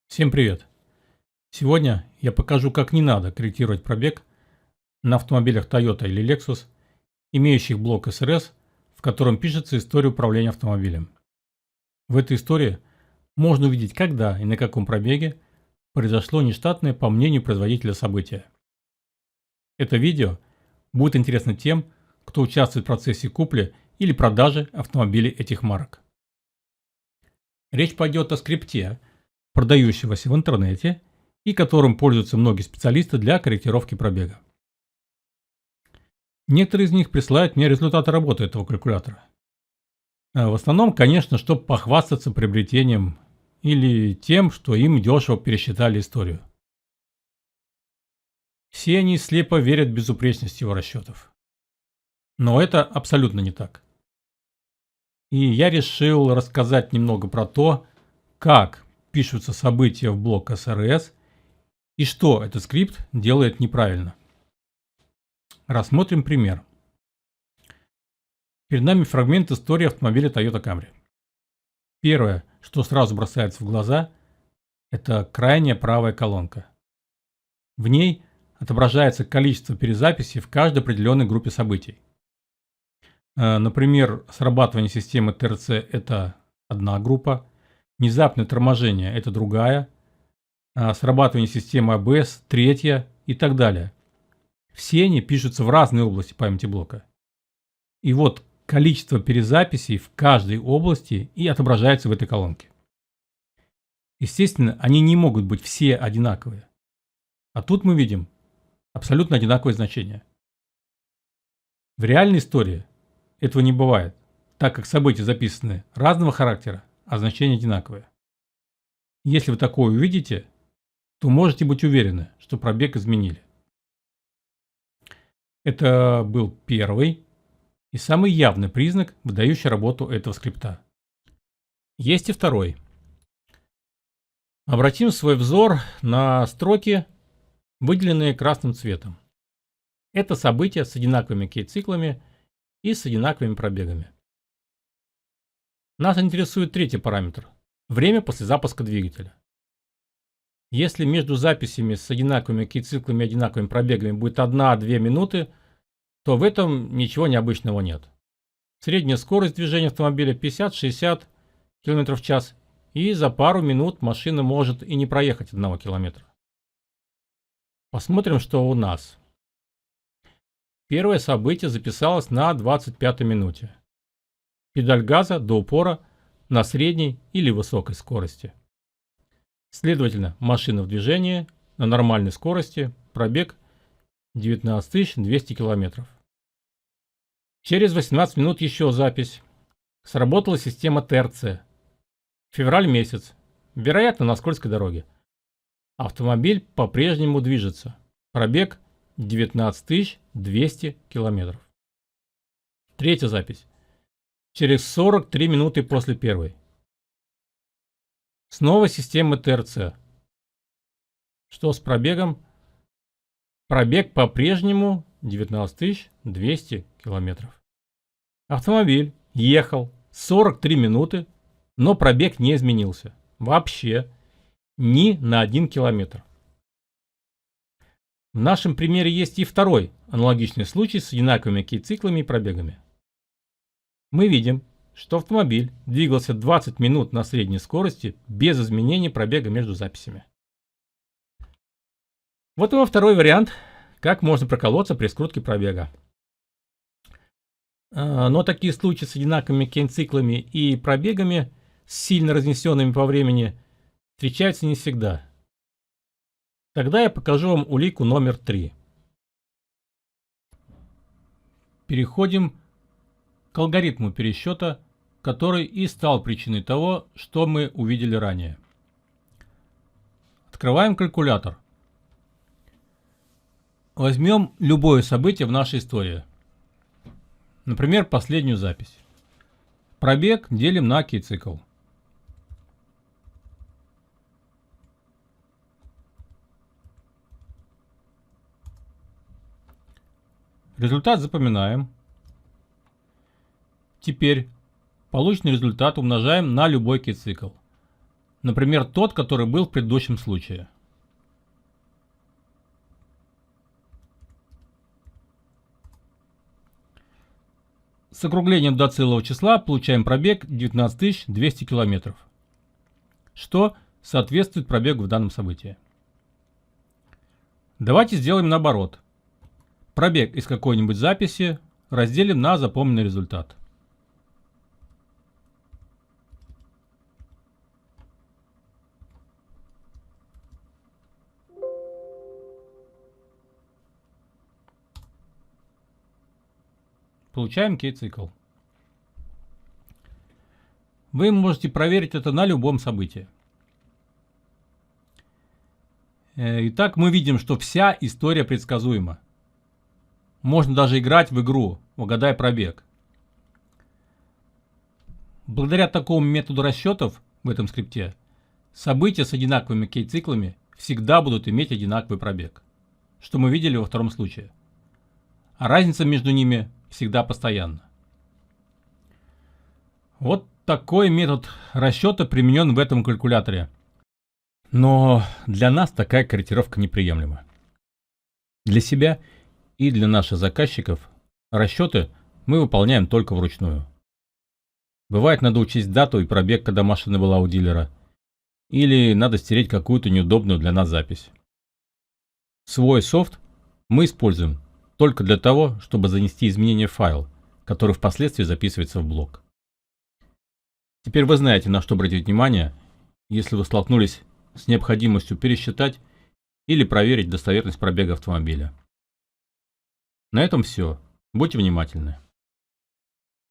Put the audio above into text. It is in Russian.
Всем привет! Сегодня я покажу, как не надо корректировать пробег на автомобилях Toyota или Lexus, имеющих блок СРС, в котором пишется история управления автомобилем. В этой истории можно увидеть, когда и на каком пробеге произошло нештатное, по мнению производителя, событие. Это видео будет интересно тем, кто участвует в процессе купли или продажи автомобилей этих марок. Речь пойдет о скрипте, продающегося в интернете и которым пользуются многие специалисты для корректировки пробега. Некоторые из них присылают мне результаты работы этого калькулятора. В основном, конечно, чтобы похвастаться приобретением или тем, что им дешево пересчитали историю. Все они слепо верят в безупречность его расчетов. Но это абсолютно не так. И я решил рассказать немного про то, как пишутся события в блок СРС и что этот скрипт делает неправильно. Рассмотрим пример. Перед нами фрагмент истории автомобиля Toyota Camry. Первое, что сразу бросается в глаза, это крайняя правая колонка. В ней отображается количество перезаписей в каждой определенной группе событий. Например, срабатывание системы ТРЦ – это одна группа, внезапное торможение – это другая, срабатывание системы АБС – третья и так далее. Все они пишутся в разные области памяти блока. И вот количество перезаписей в каждой области и отображается в этой колонке. Естественно, они не могут быть все одинаковые. А тут мы видим абсолютно одинаковые значения. В реальной истории этого не бывает, так как события записаны разного характера, а значения одинаковые. Если вы такое увидите, то можете быть уверены, что пробег изменили. Это был первый и самый явный признак, выдающий работу этого скрипта. Есть и второй. Обратим свой взор на строки, выделенные красным цветом. Это события с одинаковыми кейт-циклами и с одинаковыми пробегами. Нас интересует третий параметр – время после запуска двигателя. Если между записями с одинаковыми кейт-циклами и одинаковыми пробегами будет 1-2 минуты, то в этом ничего необычного нет. Средняя скорость движения автомобиля 50-60 км в час, и за пару минут машина может и не проехать 1 км. Посмотрим, что у нас. Первое событие записалось на 25-й минуте. Педаль газа до упора на средней или высокой скорости. Следовательно, машина в движении на нормальной скорости, пробег 19 200 км. Через 18 минут еще запись. Сработала система ТРЦ. Февраль месяц. Вероятно, на скользкой дороге. Автомобиль по-прежнему движется. Пробег 19 200 км. Третья запись. Через 43 минуты после первой. Снова система ТРЦ. Что с пробегом? Пробег по-прежнему 19 200 км. Автомобиль ехал 43 минуты, но пробег не изменился. Вообще ни на 1 километр. В нашем примере есть и второй аналогичный случай с одинаковыми кейт-циклами и пробегами. Мы видим, что автомобиль двигался 20 минут на средней скорости без изменения пробега между записями. Вот и второй вариант, как можно проколоться при скрутке пробега. Но такие случаи с одинаковыми кейт-циклами и пробегами, с сильно разнесенными по времени, встречаются не всегда. Тогда я покажу вам улику номер 3. Переходим к алгоритму пересчета, который и стал причиной того, что мы увидели ранее. Открываем калькулятор. Возьмем любое событие в нашей истории. Например, последнюю запись. Пробег делим на кейт-цикл. Результат запоминаем. Теперь полученный результат умножаем на любой кейт-цикл. Например, тот, который был в предыдущем случае. С округлением до целого числа получаем пробег 19200 км, что соответствует пробегу в данном событии. Давайте сделаем наоборот. Пробег из какой-нибудь записи разделим на запомненный результат. Получаем кей-цикл. Вы можете проверить это на любом событии. Итак, мы видим, что вся история предсказуема. Можно даже играть в игру «Угадай пробег». Благодаря такому методу расчетов в этом скрипте события с одинаковыми кей-циклами всегда будут иметь одинаковый пробег, что мы видели во втором случае. А разница между ними всегда постоянна. Вот такой метод расчета применен в этом калькуляторе. Но для нас такая корректировка неприемлема. Для себя и для наших заказчиков расчеты мы выполняем только вручную. Бывает, надо учесть дату и пробег, когда машина была у дилера. Или надо стереть какую-то неудобную для нас запись. Свой софт мы используем только для того, чтобы занести изменения в файл, который впоследствии записывается в блок. Теперь вы знаете, на что обратить внимание, если вы столкнулись с необходимостью пересчитать или проверить достоверность пробега автомобиля. На этом все. Будьте внимательны.